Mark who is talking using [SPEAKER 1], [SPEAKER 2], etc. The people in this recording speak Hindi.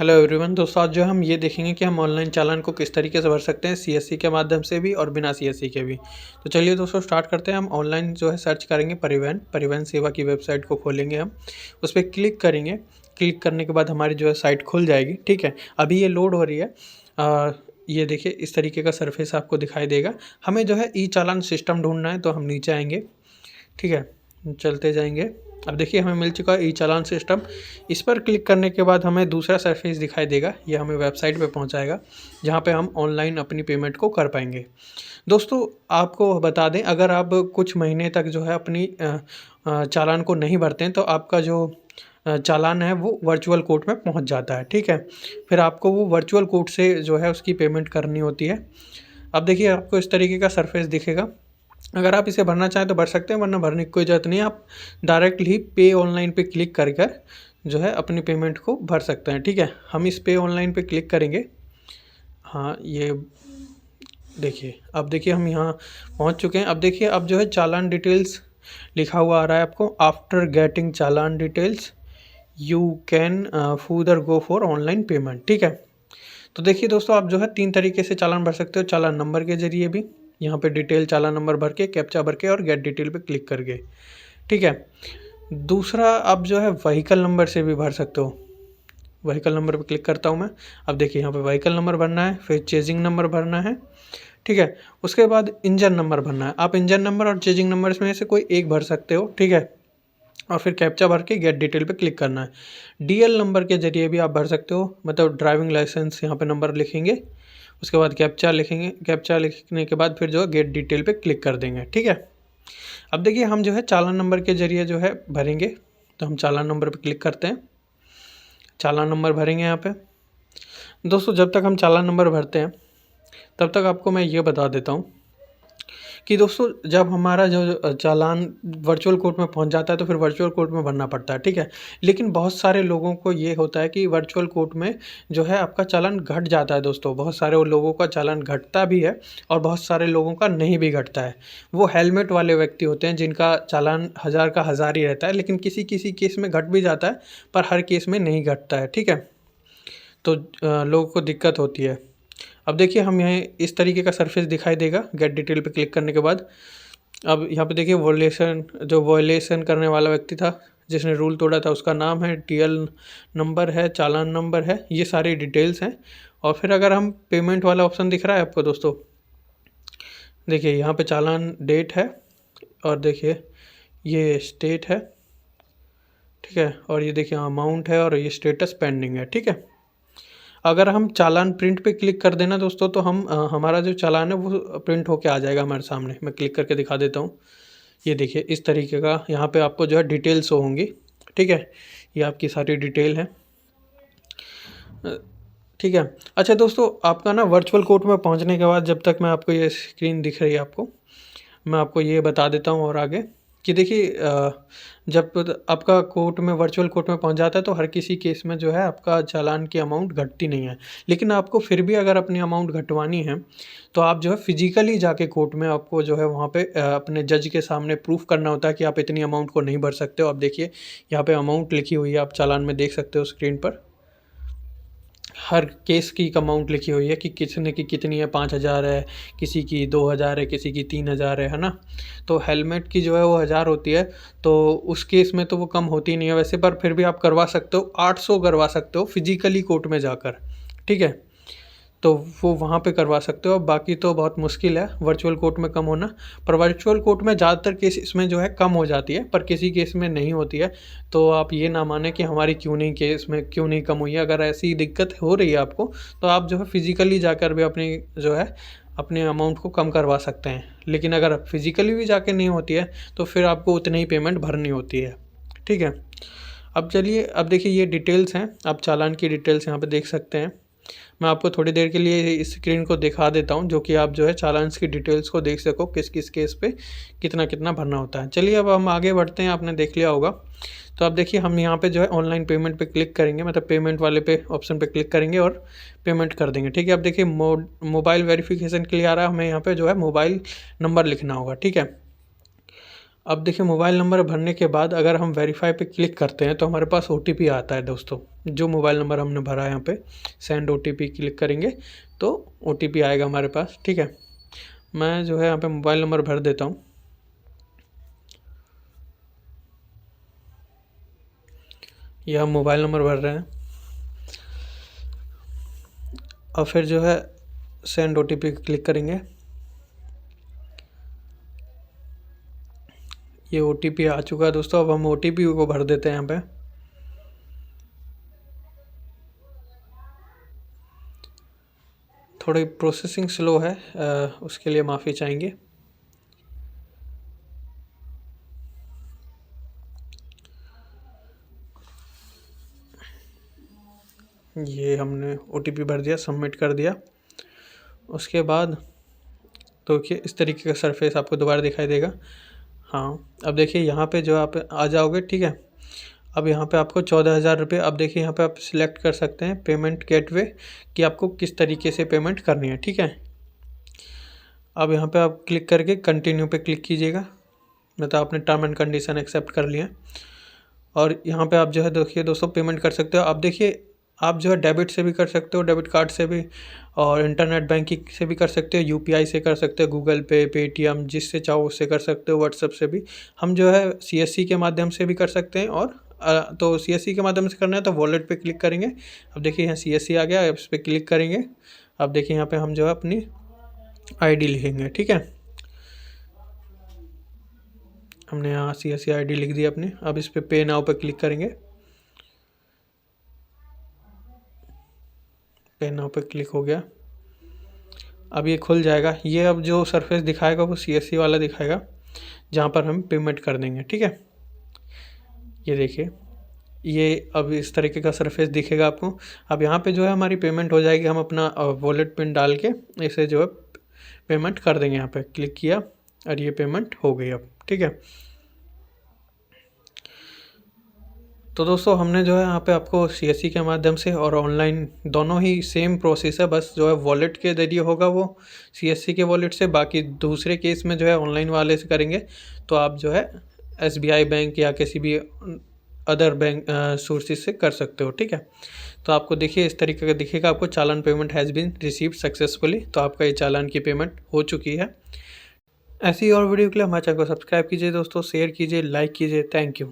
[SPEAKER 1] हेलो एवरीवन दोस्तों, आज जो हम ये देखेंगे कि हम ऑनलाइन चालान को किस तरीके से भर सकते हैं, सीएससी के माध्यम से भी और बिना सीएससी के भी। तो चलिए दोस्तों स्टार्ट करते हैं। हम ऑनलाइन जो है सर्च करेंगे परिवहन सेवा की वेबसाइट को खोलेंगे। हम उस पर क्लिक करेंगे। क्लिक करने के बाद हमारी जो है साइट खुल जाएगी। ठीक है, अभी ये लोड हो रही है। ये देखिए इस तरीके का सरफेस आपको दिखाई देगा। हमें जो है ई चालान सिस्टम ढूंढना है, तो हम नीचे आएंगे। ठीक है, चलते जाएंगे। अब देखिए हमें मिल चुका है ई चालान सिस्टम। इस पर क्लिक करने के बाद हमें दूसरा सरफेस दिखाई देगा। ये हमें वेबसाइट पे पहुंचाएगा, जहां पे हम ऑनलाइन अपनी पेमेंट को कर पाएंगे। दोस्तों आपको बता दें, अगर आप कुछ महीने तक जो है अपनी चालान को नहीं भरते हैं, तो आपका जो चालान है वो वर्चुअल कोर्ट में पहुंच जाता है। ठीक है, फिर आपको वो वर्चुअल कोर्ट से जो है उसकी पेमेंट करनी होती है। अब देखिए आपको इस तरीके का सरफेस दिखेगा। अगर आप इसे भरना चाहें तो भर सकते हैं, वरना भरने की कोई ज़रूरत नहीं है। आप डायरेक्टली पे ऑनलाइन पे क्लिक कर कर जो है अपनी पेमेंट को भर सकते हैं। ठीक है, हम इस पे ऑनलाइन पे क्लिक करेंगे। हाँ, ये देखिए, अब देखिए हम यहाँ पहुँच चुके हैं। अब देखिए अब जो है चालान डिटेल्स लिखा हुआ आ रहा है आपको। After getting challan details you can further go for online payment. ठीक है, तो देखिए दोस्तों आप जो है 3 तरीके से चालान भर सकते हो। चालान नंबर के जरिए भी, यहाँ पे डिटेल चालान नंबर भर के, कैप्चा भर के और गेट डिटेल पे क्लिक करके। ठीक है, दूसरा आप जो है व्हीकल नंबर से भी भर सकते हो। व्हीकल नंबर पे क्लिक करता हूँ मैं। अब देखिए यहाँ पे व्हीकल नंबर भरना है, फिर चेजिंग नंबर भरना है। ठीक है, उसके बाद इंजन नंबर भरना है। आप इंजन नंबर और चेजिंग नंबर में से कोई एक भर सकते हो। ठीक है, और फिर कैप्चा भर के गेट डिटेल पे क्लिक करना है। डीएल नंबर के जरिए भी आप भर सकते हो, मतलब ड्राइविंग लाइसेंस यहाँ पे नंबर लिखेंगे, उसके बाद कैप्चा लिखेंगे। कैप्चा लिखने के बाद फिर जो है गेट डिटेल पे क्लिक कर देंगे। ठीक है, अब देखिए हम जो है चालान नंबर के जरिए जो है भरेंगे। तो हम चालान नंबर पे क्लिक करते हैं, चालान नंबर भरेंगे यहाँ पे। दोस्तों जब तक हम चालान नंबर भरते हैं, तब तक आपको मैं ये बता देता हूँ कि दोस्तों जब हमारा जो चालान वर्चुअल कोर्ट में पहुंच जाता है, तो फिर वर्चुअल कोर्ट में भरना पड़ता है। ठीक है, लेकिन बहुत सारे लोगों को ये होता है कि वर्चुअल कोर्ट में जो है आपका चालान घट जाता है। दोस्तों बहुत सारे लोगों का चालान घटता भी है और बहुत सारे लोगों का नहीं भी घटता है। वो हेलमेट वाले व्यक्ति होते हैं जिनका चालान 1000 का 1000 ही रहता है, लेकिन किसी किसी केस में घट भी जाता है, पर हर केस में नहीं घटता है। ठीक है, तो लोगों को दिक्कत होती है। अब देखिए हम यहाँ इस तरीके का सरफेस दिखाई देगा गेट डिटेल पे क्लिक करने के बाद। अब यहाँ पे देखिए वॉयलेशन करने वाला व्यक्ति था, जिसने रूल तोड़ा था, उसका नाम है, टीएल नंबर है, चालान नंबर है, ये सारी डिटेल्स हैं। और फिर अगर हम पेमेंट वाला ऑप्शन दिख रहा है आपको दोस्तों, देखिए यहाँ पे चालान डेट है और देखिए ये स्टेट है। ठीक है, और ये देखिए अमाउंट है और ये स्टेटस पेंडिंग है। ठीक है, अगर हम चालान प्रिंट पे क्लिक कर देना दोस्तों, तो हम हमारा जो चालान है वो प्रिंट होके आ जाएगा हमारे सामने। मैं क्लिक करके दिखा देता हूँ। ये देखिए इस तरीके का यहाँ पे आपको जो है डिटेल्स होंगी। ठीक है, ये आपकी सारी डिटेल है। ठीक है, अच्छा दोस्तों आपका ना वर्चुअल कोर्ट में पहुँचने के बाद, जब तक मैं आपको ये स्क्रीन दिख रही है आपको, मैं आपको ये बता देता हूँ और आगे कि देखिए जब आपका कोर्ट में वर्चुअल कोर्ट में पहुंच जाता है, तो हर किसी केस में जो है आपका चालान की अमाउंट घटती नहीं है। लेकिन आपको फिर भी अगर अपनी अमाउंट घटवानी है, तो आप जो है फिजिकली जाके कोर्ट में आपको जो है वहाँ पे अपने जज के सामने प्रूफ करना होता है कि आप इतनी अमाउंट को नहीं भर सकते हो। आप देखिए यहाँ पे अमाउंट लिखी हुई है, आप चालान में देख सकते हो स्क्रीन पर। हर केस की एक अमाउंट लिखी हुई है कि किसने की कितनी है, 5000 है, किसी की 2000 है, किसी की 3000 है ना। तो हेलमेट की जो है वो 1000 होती है, तो उस केस में तो वो कम होती नहीं है वैसे, पर फिर भी आप करवा सकते हो। 800 करवा सकते हो फिजिकली कोर्ट में जाकर। ठीक है, तो वो वहाँ पे करवा सकते हो। बाकी तो बहुत मुश्किल है वर्चुअल कोर्ट में कम होना। पर वर्चुअल कोर्ट में ज़्यादातर केस इसमें जो है कम हो जाती है, पर किसी केस में नहीं होती है। तो आप ये ना माने कि हमारी क्यों नहीं केस में क्यों नहीं कम हुई है। अगर ऐसी दिक्कत हो रही है आपको, तो आप जो है फिज़िकली जाकर भी अपनी जो है अपने अमाउंट को कम करवा सकते हैं। लेकिन अगर फिज़िकली भी जाके नहीं होती है, तो फिर आपको उतनी ही पेमेंट भरनी होती है। ठीक है, अब चलिए, अब देखिए ये डिटेल्स हैं, आप चालान की डिटेल्स यहाँ पे देख सकते हैं। मैं आपको थोड़ी देर के लिए इस स्क्रीन को दिखा देता हूँ, जो कि आप जो है चालान्स की डिटेल्स को देख सको, किस किस केस पे कितना कितना भरना होता है। चलिए अब हम आगे बढ़ते हैं, आपने देख लिया होगा। तो अब देखिए हम यहाँ पे जो है ऑनलाइन पेमेंट पे क्लिक करेंगे, मतलब पेमेंट वाले पे ऑप्शन पे क्लिक करेंगे और पेमेंट कर देंगे। ठीक है, अब देखिए मोबाइल वेरिफिकेशन के लिए आ रहा है, हमें यहाँ पे जो है मोबाइल नंबर लिखना होगा। ठीक है, अब देखिए मोबाइल नंबर भरने के बाद अगर हम वेरीफाई पे क्लिक करते हैं तो हमारे पास ओटीपी आता है दोस्तों, जो मोबाइल नंबर हमने भरा है यहाँ पे सेंड ओटीपी क्लिक करेंगे तो ओटीपी आएगा हमारे पास। ठीक है, मैं जो है यहाँ पे मोबाइल नंबर भर देता हूँ। यह हम मोबाइल नंबर भर रहे हैं और फिर जो है सेंड ओटीपी क्लिक करेंगे। ये ओटीपी आ चुका है दोस्तों। अब हम ओटीपी को भर देते हैं यहाँ पे। थोड़ी प्रोसेसिंग स्लो है, उसके लिए माफ़ी चाहेंगे। ये हमने ओटीपी भर दिया, सबमिट कर दिया। उसके बाद तो देखिए इस तरीके का सरफेस आपको दोबारा दिखाई देगा। हाँ, अब देखिए यहाँ पे जो आप आ जाओगे, ठीक है। अब यहाँ पे आपको 14,000 रुपये, अब देखिए यहाँ पे आप सिलेक्ट कर सकते हैं पेमेंट गेटवे कि आपको किस तरीके से पेमेंट करनी है। ठीक है, अब यहाँ पे आप क्लिक करके कंटिन्यू पे क्लिक कीजिएगा, मतलब आपने टर्म एंड कंडीशन एक्सेप्ट कर लिया। और यहाँ पे आप जो है देखिए दोस्तों पेमेंट कर सकते हो। आप देखिए आप जो है डेबिट से भी कर सकते हो, डेबिट कार्ड से भी, और इंटरनेट बैंकिंग से भी कर सकते हो, यूपीआई से कर सकते हो, गूगल पे, पेटीएम, जिससे चाहो उससे कर सकते हो, व्हाट्सएप से भी। हम जो है सीएससी के माध्यम से भी कर सकते हैं। और तो सीएससी के माध्यम से करना है तो वॉलेट पे क्लिक करेंगे। अब देखिए यहाँ सीएससी आ गया, इस पर क्लिक करेंगे। अब देखिए यहाँ पे हम जो है अपनी आईडी लिखेंगे। ठीक है, हमने यहाँ सीएससी आईडी लिख दी अपनी। अब इस पे नाउ पे क्लिक करेंगे। पे नाउ पे क्लिक हो गया। अब ये खुल जाएगा। ये अब जो सरफेस दिखाएगा वो सीएससी वाला दिखाएगा, जहाँ पर हम पेमेंट कर देंगे। ठीक है, ये देखिए ये अब इस तरीके का सरफेस दिखेगा आपको। अब यहाँ पे जो है हमारी पेमेंट हो जाएगी। हम अपना वॉलेट पिन डाल के इसे जो है पेमेंट कर देंगे। यहाँ पे क्लिक किया और ये पेमेंट हो गई अब। ठीक है, तो दोस्तों हमने जो है यहाँ पे आपको सीएससी के माध्यम से और ऑनलाइन दोनों ही सेम प्रोसेस है, बस जो है वॉलेट के ज़रिए होगा वो सीएससी के वॉलेट से। बाकी दूसरे केस में जो है ऑनलाइन वाले से करेंगे तो आप जो है एसबीआई बैंक या किसी भी अदर बैंक सोर्सेज से कर सकते हो। ठीक है, तो आपको देखिए इस तरीके का दिखेगा आपको, challan payment has been received successfully. तो आपका ये चालान की पेमेंट हो चुकी है। ऐसी और वीडियो के लिए हमारे चैनल को सब्सक्राइब कीजिए दोस्तों, शेयर कीजिए, लाइक कीजिए। Thank you.